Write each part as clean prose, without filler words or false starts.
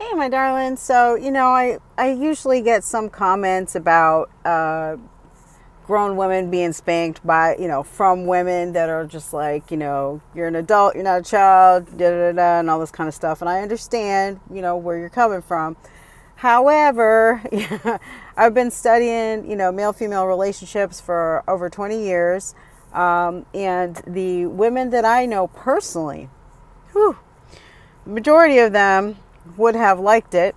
Hey, my darling. So, I usually get some comments about grown women being spanked by, from women that are just like, you're an adult, you're not a child, da da da, and all this kind of stuff. And I understand, where you're coming from. However, I've been studying, male-female relationships for over 20 years. And the women that I know personally, whew, the majority of them would have liked it,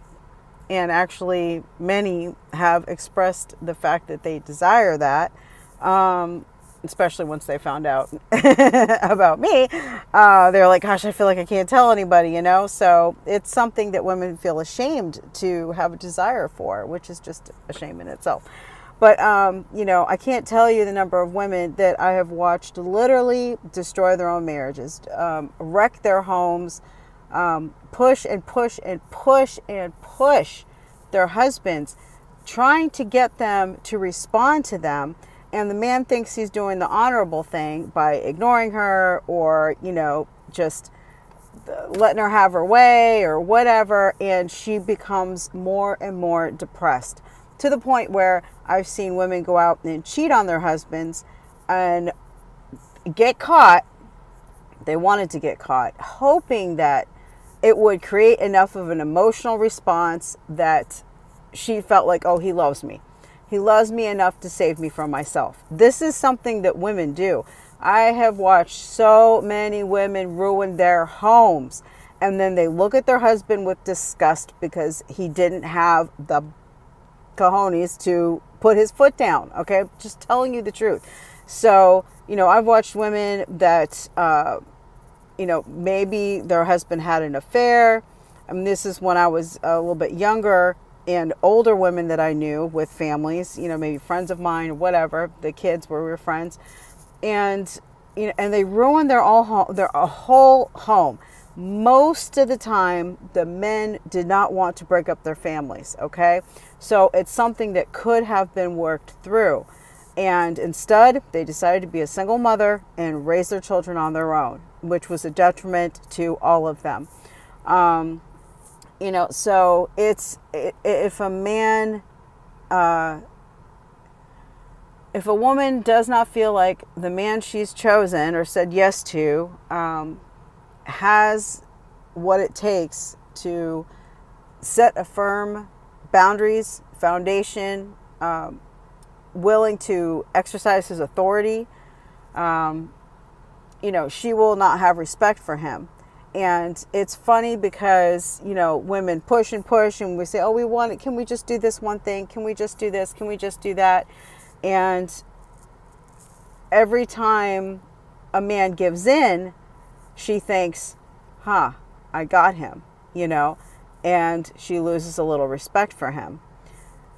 and actually many have expressed the fact that they desire that, especially once they found out about me. They're like, gosh, I feel like I can't tell anybody, so it's something that women feel ashamed to have a desire for, which is just a shame in itself. But, I can't tell you the number of women that I have watched literally destroy their own marriages, wreck their homes, push and push and push and push their husbands, trying to get them to respond to them. And the man thinks he's doing the honorable thing by ignoring her or, just letting her have her way or whatever. And she becomes more and more depressed, to the point where I've seen women go out and cheat on their husbands and get caught. They wanted to get caught, hoping that it would create enough of an emotional response that she felt like, oh, he loves me. He loves me enough to save me from myself. This is something that women do. I have watched so many women ruin their homes, and then they look at their husband with disgust because he didn't have the cojones to put his foot down. Okay, just telling you the truth. So, I've watched women that maybe their husband had an affair. This is when I was a little bit younger, and older women that I knew with families, maybe friends of mine or whatever. The kids were, we were friends, and and they ruined their whole home. Most of the time, the men did not want to break up their families. Okay, so it's something that could have been worked through. And instead, they decided to be a single mother and raise their children on their own, which was a detriment to all of them. So if a man, if a woman does not feel like the man she's chosen or said yes to has what it takes to set a firm boundaries, foundation, willing to exercise his authority, she will not have respect for him. And it's funny because, women push and push, and we say, oh, we want it. Can we just do this one thing? Can we just do this? Can we just do that? And every time a man gives in, she thinks, I got him, and she loses a little respect for him.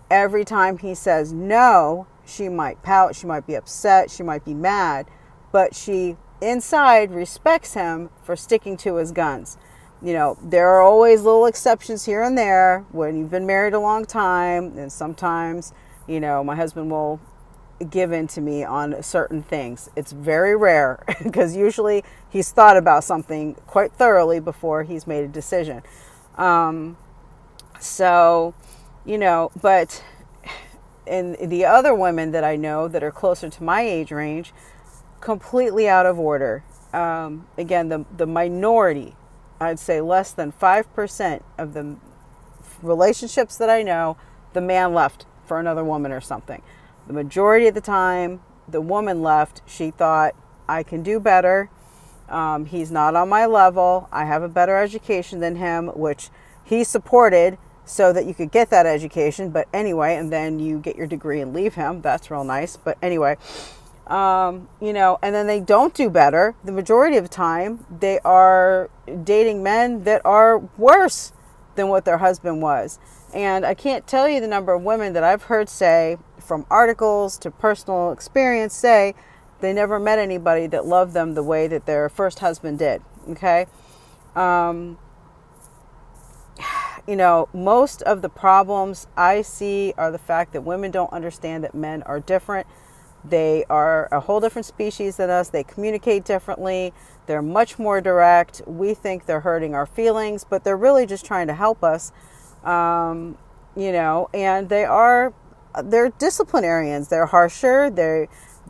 Every time he says no, she might pout, she might be upset, she might be mad, but she inside respects him for sticking to his guns. There are always little exceptions here and there when you've been married a long time, and sometimes, my husband will give in to me on certain things. It's very rare because usually he's thought about something quite thoroughly before he's made a decision. But in the other women that I know that are closer to my age range, completely out of order. Again, the minority, I'd say less than 5% of the relationships that I know, the man left for another woman or something. The majority of the time, the woman left. She thought, I can do better. He's not on my level. I have a better education than him, which he supported so that you could get that education. But anyway, and then you get your degree and leave him. That's real nice. But anyway, and then they don't do better. The majority of the time, they are dating men that are worse than what their husband was. And I can't tell you the number of women that I've heard say, from articles to personal experience, say they never met anybody that loved them the way that their first husband did. Okay. Most of the problems I see are the fact that women don't understand that men are different. They are a whole different species than us. They communicate differently. They're much more direct. We think they're hurting our feelings, but they're really just trying to help us. You know, and they're disciplinarians. They're harsher.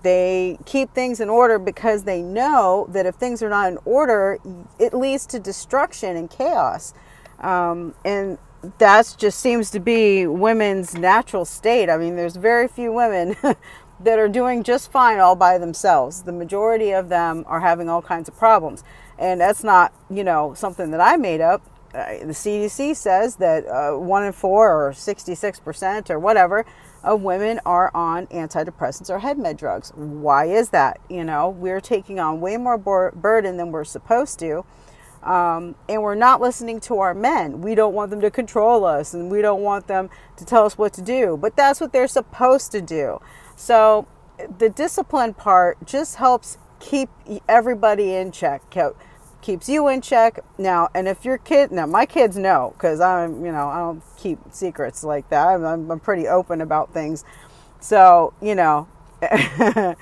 They keep things in order because they know that if things are not in order, it leads to destruction and chaos. And that just seems to be women's natural state. I mean, there's very few women that are doing just fine all by themselves. The majority of them are having all kinds of problems. And that's not, you know, something that I made up. The CDC says that 1 in 4 or 66% or whatever of women are on antidepressants or head med drugs. Why is that? You know, we're taking on way more burden than we're supposed to. And we're not listening to our men. We don't want them to control us, and we don't want them to tell us what to do. But that's what they're supposed to do. So the discipline part just helps keep everybody in check. Keeps you in check. Now, and if your kid, now my kids know, because I'm, you know, I don't keep secrets like that. I'm pretty open about things. So, you know, and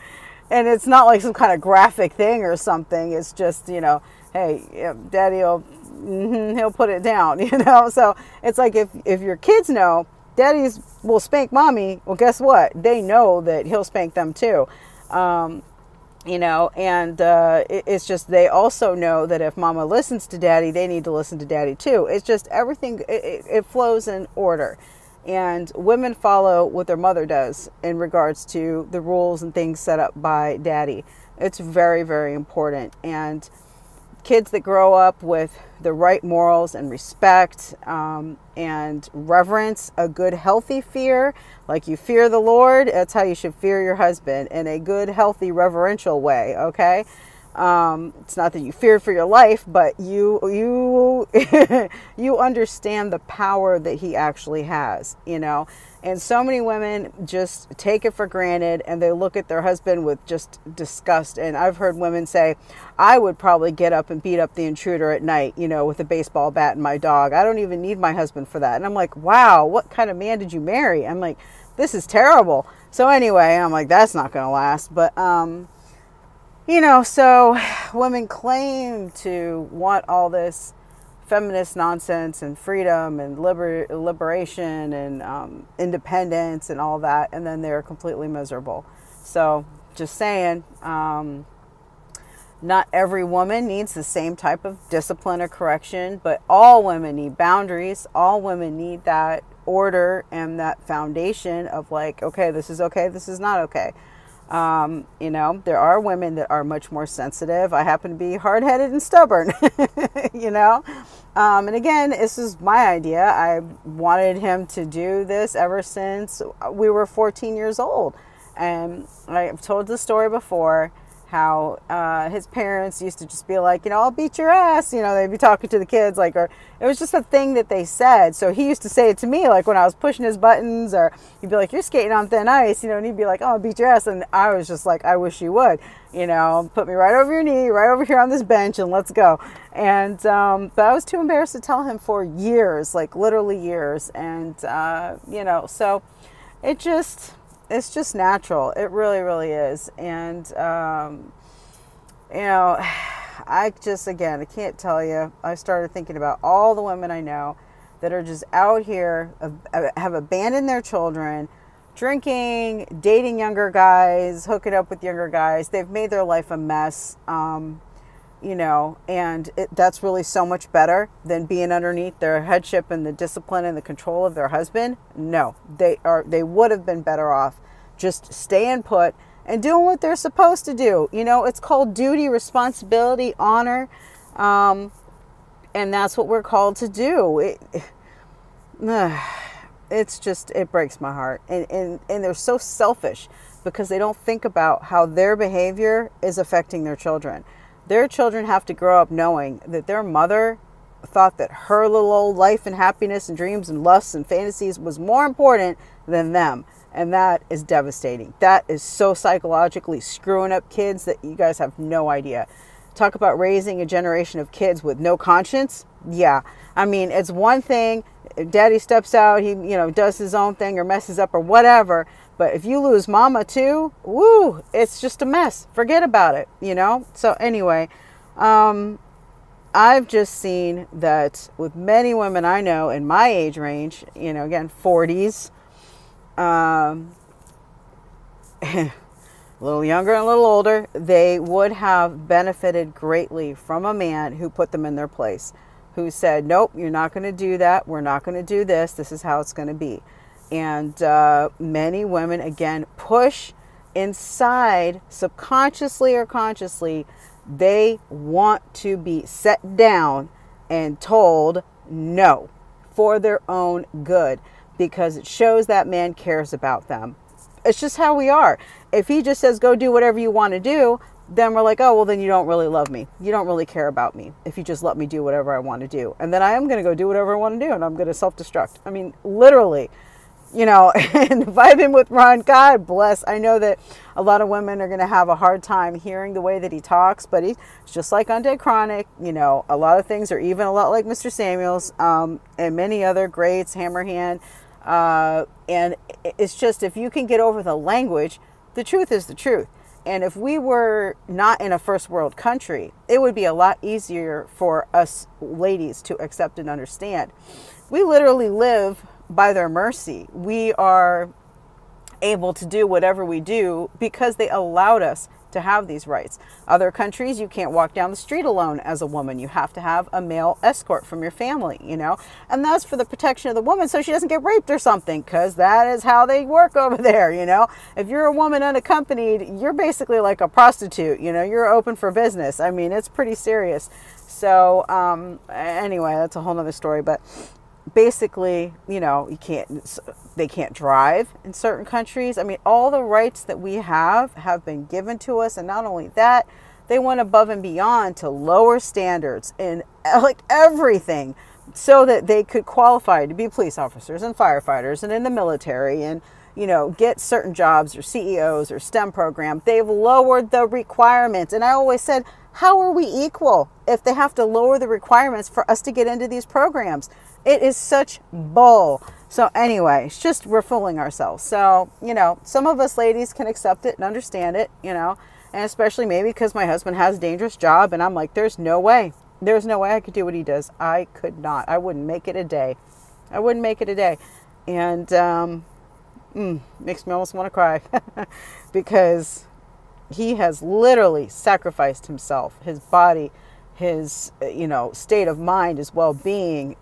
it's not like some kind of graphic thing or something. It's just, you know, hey, daddy he'll put it down, you know? So it's like, if your kids know daddies will spank mommy, well, guess what? They know that he'll spank them too. You know, and it's just, they also know that if mama listens to daddy, they need to listen to daddy too. It's just everything, it flows in order. And women follow what their mother does in regards to the rules and things set up by daddy. It's very, very important. And kids that grow up with the right morals and respect and reverence, a good healthy fear, like you fear the Lord, that's how you should fear your husband, in a good healthy reverential way. Okay, it's not that you fear for your life, but you you understand the power that he actually has, you know. And so many women just take it for granted, and they look at their husband with just disgust. And I've heard women say, I would probably get up and beat up the intruder at night, you know, with a baseball bat and my dog. I don't even need my husband for that. And I'm like, wow, what kind of man did you marry? I'm like, this is terrible. So anyway, I'm like, that's not going to last. But, you know, so women claim to want all this feminist nonsense and freedom and liberation and independence and all that, and then they're completely miserable. So just saying, not every woman needs the same type of discipline or correction, but all women need boundaries. All women need that order and that foundation of like, okay, this is not okay. You know, there are women that are much more sensitive. I happen to be hard-headed and stubborn, you know. And again, this is my idea. I wanted him to do this ever since we were 14 years old. And I've told the story before, how his parents used to just be like, you know, I'll beat your ass. You know, they'd be talking to the kids like, or it was just a thing that they said. So he used to say it to me, like when I was pushing his buttons, or he'd be like, you're skating on thin ice, you know, and he'd be like, oh, I'll beat your ass. And I was just like, I wish you would, you know, put me right over your knee, right over here on this bench, and let's go. And, but I was too embarrassed to tell him for years, like literally years. And, you know, so it's just natural. It really, really is. And, you know, I can't tell you. I started thinking about all the women I know that are just out here, have abandoned their children, drinking, dating younger guys, hooking up with younger guys. They've made their life a mess. You know, and that's really so much better than being underneath their headship and the discipline and the control of their husband. No, they would have been better off just staying put and doing what they're supposed to do. You know, it's called duty, responsibility, honor. And that's what we're called to do. It's just, it breaks my heart. And they're so selfish because they don't think about how their behavior is affecting their children. Their children have to grow up knowing that their mother thought that her little old life and happiness and dreams and lusts and fantasies was more important than them. And that is devastating. That is so psychologically screwing up kids that you guys have no idea. talk about raising a generation of kids with no conscience. Yeah. I mean, it's one thing if daddy steps out, he, does his own thing or messes up or whatever. But if you lose mama too, woo, it's just a mess. Forget about it, So anyway, I've just seen that with many women I know in my age range, again, 40s, a little younger and a little older, they would have benefited greatly from a man who put them in their place, who said, nope, you're not going to do that. We're not going to do this. This is how it's going to be. And many women, again, push inside, subconsciously or consciously, they want to be set down and told no for their own good, because it shows that man cares about them. It's just how we are. If he just says, go do whatever you want to do, then we're like, oh, well, then you don't really love me. You don't really care about me if you just let me do whatever I want to do. And then I am going to go do whatever I want to do, and I'm going to self-destruct. I mean, literally, and if I've been with Ron, God bless. I know that a lot of women are going to have a hard time hearing the way that he talks, but he's just like on Dead Chronic. A lot of things are even a lot like Mr. Samuels, and many other greats, Hammerhand. And it's just, if you can get over the language, the truth is the truth. And if we were not in a first world country, it would be a lot easier for us ladies to accept and understand. We literally live by their mercy. We are able to do whatever we do because they allowed us to have these rights. Other countries, you can't walk down the street alone as a woman. You have to have a male escort from your family, and that's for the protection of the woman so she doesn't get raped or something, because that is how they work over there. If you're a woman unaccompanied, you're basically like a prostitute. You're open for business. I mean, it's pretty serious. So anyway, that's a whole nother story. But basically, they can't drive in certain countries. I mean, all the rights that we have been given to us. And not only that, they went above and beyond to lower standards in like everything so that they could qualify to be police officers and firefighters and in the military and, get certain jobs or CEOs or STEM program. They've lowered the requirements. And I always said, how are we equal if they have to lower the requirements for us to get into these programs? It is such bull. So anyway, it's just, we're fooling ourselves. So, some of us ladies can accept it and understand it, and especially maybe because my husband has a dangerous job and I'm like, there's no way I could do what he does. I could not. I wouldn't make it a day. And makes me almost want to cry because he has literally sacrificed himself, his body, his, state of mind, his well-being,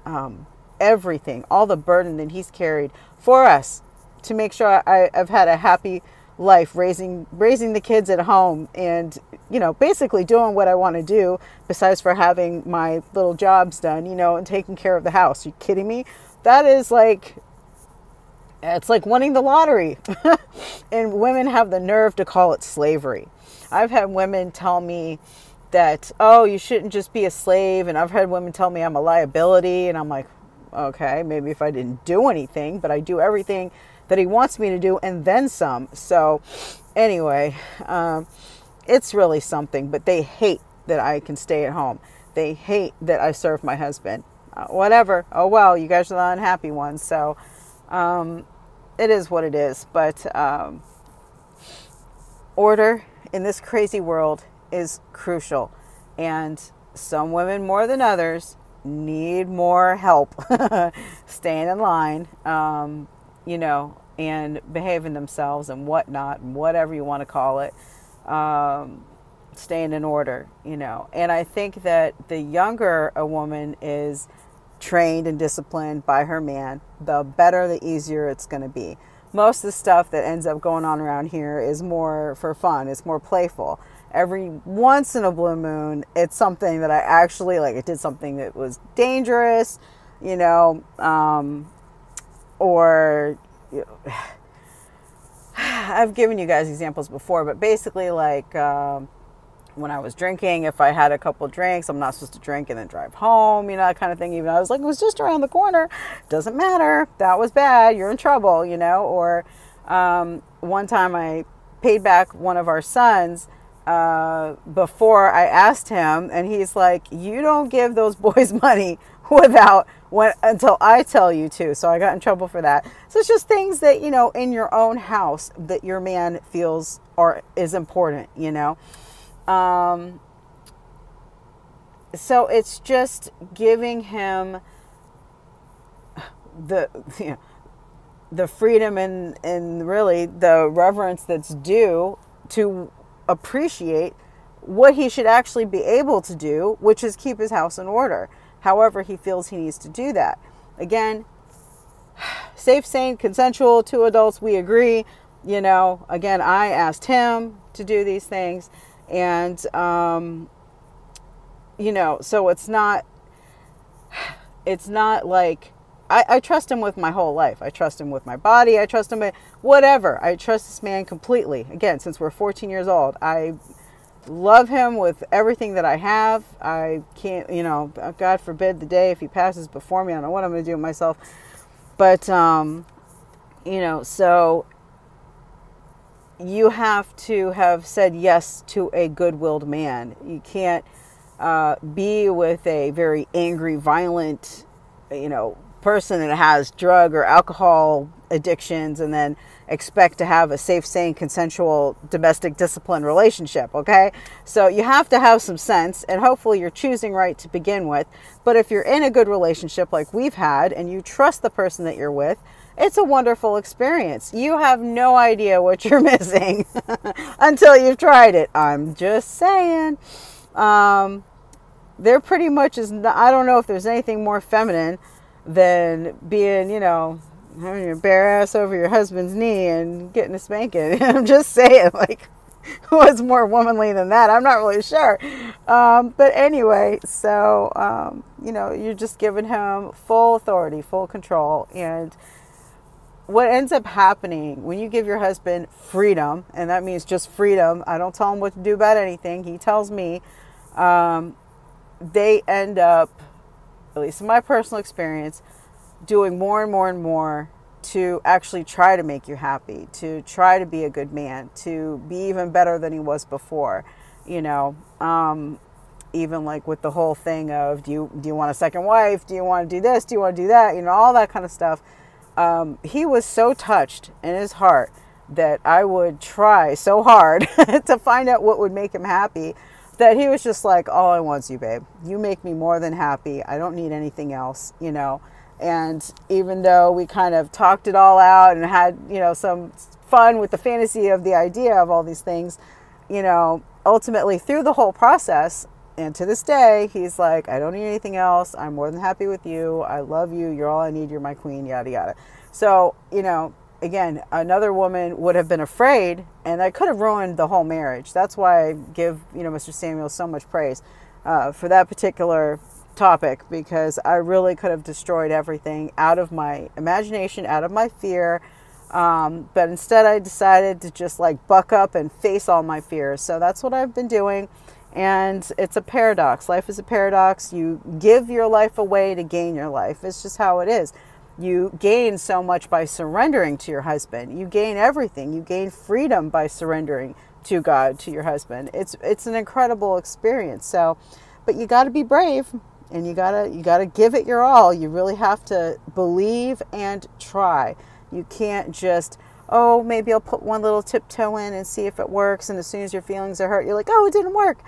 everything, all the burden that he's carried for us to make sure I've had a happy life raising the kids at home and, basically doing what I want to do besides for having my little jobs done, and taking care of the house. Are you kidding me? That is like, it's like winning the lottery. And women have the nerve to call it slavery. I've had women tell me that, oh, you shouldn't just be a slave. And I've had women tell me I'm a liability. And I'm like, okay, maybe if I didn't do anything, but I do everything that he wants me to do and then some. So anyway, it's really something, but they hate that I can stay at home. They hate that I serve my husband. Whatever. Oh, well, you guys are the unhappy ones. So it is what it is. But order in this crazy world is crucial. And some women more than others need more help staying in line, and behaving themselves and whatnot, and whatever you want to call it, staying in order, And I think that the younger a woman is trained and disciplined by her man, the better, the easier it's going to be. Most of the stuff that ends up going on around here is more for fun. It's more playful. Every once in a blue moon, it's something that I actually, like, I did something that was dangerous, or I've given you guys examples before, but basically like when I was drinking, if I had a couple drinks, I'm not supposed to drink and then drive home, that kind of thing. Even I was like, it was just around the corner. Doesn't matter. That was bad. You're in trouble, Or one time I paid back one of our sons before I asked him, and he's like, you don't give those boys money until I tell you to. So I got in trouble for that. So it's just things that, in your own house that your man feels is important, so it's just giving him the freedom and really the reverence that's due to appreciate what he should actually be able to do, which is keep his house in order. However he feels he needs to do that. Again, safe, sane, consensual, two adults, we agree. Again, I asked him to do these things, and so it's not like I trust him with my whole life. I trust him with my body. I trust him with whatever. I trust this man completely. Again, since we're 14 years old, I love him with everything that I have. I can't, God forbid the day if he passes before me, I don't know what I'm going to do with myself. But, so you have to have said yes to a good-willed man. You can't be with a very angry, violent, person that has drug or alcohol addictions and then expect to have a safe, sane, consensual domestic discipline relationship. Okay. So you have to have some sense, and hopefully you're choosing right to begin with. But if you're in a good relationship like we've had and you trust the person that you're with, it's a wonderful experience. You have no idea what you're missing until you've tried it. I'm just saying. There pretty much is, I don't know if there's anything more feminine than being, having your bare ass over your husband's knee and getting a spanking. I'm just saying, like, what's more womanly than that? I'm not really sure. But anyway, so, you're just giving him full authority, full control. And what ends up happening when you give your husband freedom, and that means just freedom, I don't tell him what to do about anything. He tells me, they end up, at least in my personal experience, doing more and more and more to actually try to make you happy, to try to be a good man, to be even better than he was before. Even like with the whole thing of, do you want a second wife? Do you want to do this? Do you want to do that? All that kind of stuff. He was so touched in his heart that I would try so hard to find out what would make him happy, that he was just like, all I want's you, babe. You make me more than happy. I don't need anything else, And even though we kind of talked it all out and had, some fun with the fantasy of the idea of all these things, ultimately through the whole process, and to this day, he's like, I don't need anything else. I'm more than happy with you. I love you. You're all I need. You're my queen, yada, yada. So, again, another woman would have been afraid, and that could have ruined the whole marriage. That's why I give, Mr. Samuel so much praise for that particular topic, because I really could have destroyed everything out of my imagination, out of my fear. But instead, I decided to just like buck up and face all my fears. So that's what I've been doing. And it's a paradox. Life is a paradox. You give your life away to gain your life. It's just how it is. You gain so much by surrendering to your husband. You gain everything. You gain freedom by surrendering to God, to your husband. It's an incredible experience. So, but you got to be brave, and you got to give it your all. You really have to believe and try. You can't just, oh, maybe I'll put one little tiptoe in and see if it works. And as soon as your feelings are hurt, you're like, oh, it didn't work.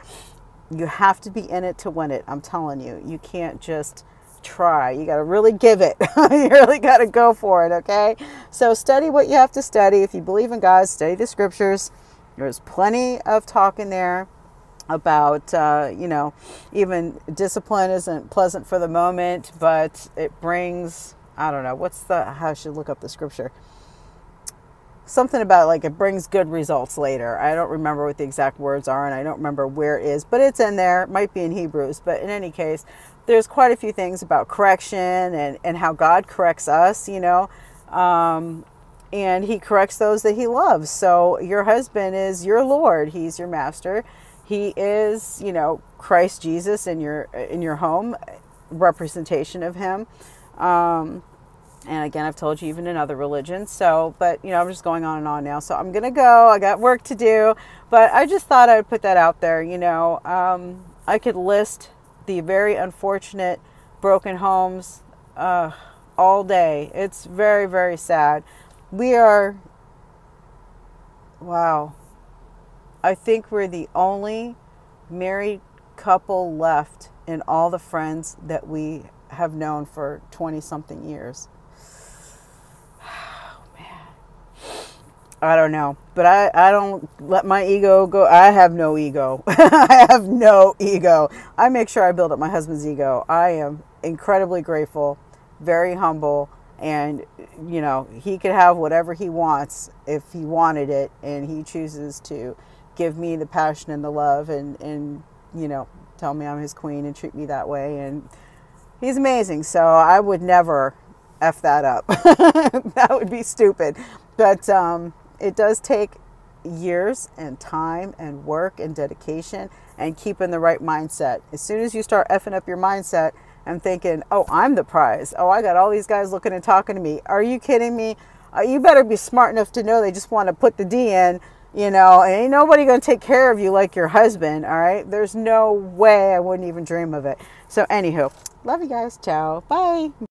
You have to be in it to win it. I'm telling you, you can't just try. You got to really give it. You really got to go for it. Okay. So study what you have to study. If you believe in God, study the scriptures. There's plenty of talk in there about, even discipline isn't pleasant for the moment, but it brings, I don't know, how I should look up the scripture. Something about like it brings good results later. I don't remember what the exact words are, and I don't remember where it is, but it's in there. It might be in Hebrews, but in any case, there's quite a few things about correction and how God corrects us, and he corrects those that he loves. So your husband is your Lord. He's your master. He is, Christ Jesus in your home, representation of him. And again, I've told you, even in other religions. So, but you know, I'm just going on and on now. So I'm going to go. I got work to do. But I just thought I'd put that out there. You know, I could list the very unfortunate broken homes all day. It's very, very sad. We are, wow, I think we're the only married couple left in all the friends that we have known for 20 something years. I don't know, but I don't let my ego go. I have no ego. I have no ego. I make sure I build up my husband's ego. I am incredibly grateful, very humble, and you know, he could have whatever he wants if he wanted it, and he chooses to give me the passion and the love and you know, tell me I'm his queen and treat me that way, and he's amazing. So I would never F that up. That would be stupid. But it does take years and time and work and dedication and keeping the right mindset. As soon as you start effing up your mindset and thinking, oh, I'm the prize. Oh, I got all these guys looking and talking to me. Are you kidding me? You better be smart enough to know they just want to put the D in, you know, and ain't nobody going to take care of you like your husband, all right? There's no way. I wouldn't even dream of it. So anywho, love you guys. Ciao. Bye.